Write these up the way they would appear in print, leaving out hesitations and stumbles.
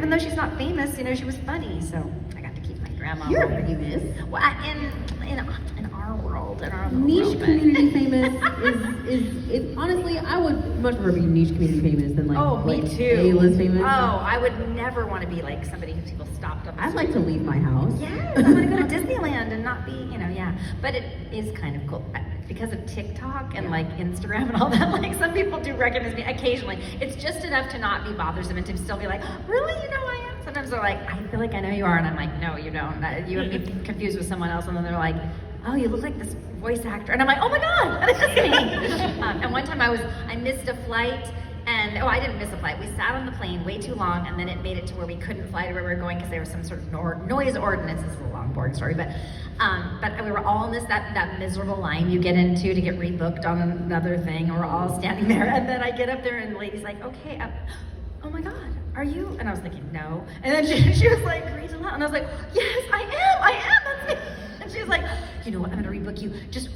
even though she's not famous, you know, she was funny. So I got to keep my grandma. You're famous. Well, in our world, in our little Niche world, community famous is honestly, I would much prefer be niche community famous than like me too. A-list famous. Oh, I would never want to be like somebody who people stopped up. I'd like to leave my house. Yes, I want to go to Disneyland and not be, you know, yeah. But it is kind of cool because of TikTok and like Instagram and all that. Like some people do recognize me occasionally. It's just enough to not be bothersome and to still be like, really, you know, I am. Sometimes they're like, I feel like I know you are, and I'm like, no, you don't. You have me confused with someone else, and then they're like, oh, you look like this voice actor, and I'm like, oh my god, that's me. And one time I missed a flight. And, I didn't miss a flight. We sat on the plane way too long, and then it made it to where we couldn't fly to where we were going because there was some sort of noise ordinance. This is a long, boring story, but we were all in that miserable line you get into to get rebooked on another thing, and we're all standing there. And then I get up there, and the lady's like, okay, oh my God, are you? And I was thinking, no. And then she was like, read aloud. And I was like, yes, I am, that's me. And she was like, you know what, I'm gonna rebook you. Just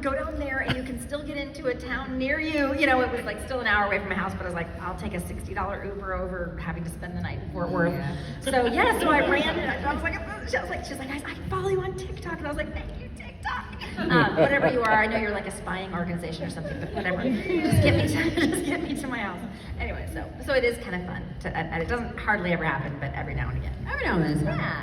go down there and you can still get into a town near you. You know, it was like still an hour away from my house, but I was like, I'll take a $60 Uber over having to spend the night in Fort Worth. Yeah. So I ran and I was like, she's like, guys, I can follow you on TikTok. And I was like, thank you, TikTok. Whatever you are, I know you're like a spying organization or something, but whatever. Just get me to my house. Anyway, so it is kind of fun and it doesn't hardly ever happen, but every now and again. Every now and then. Yeah.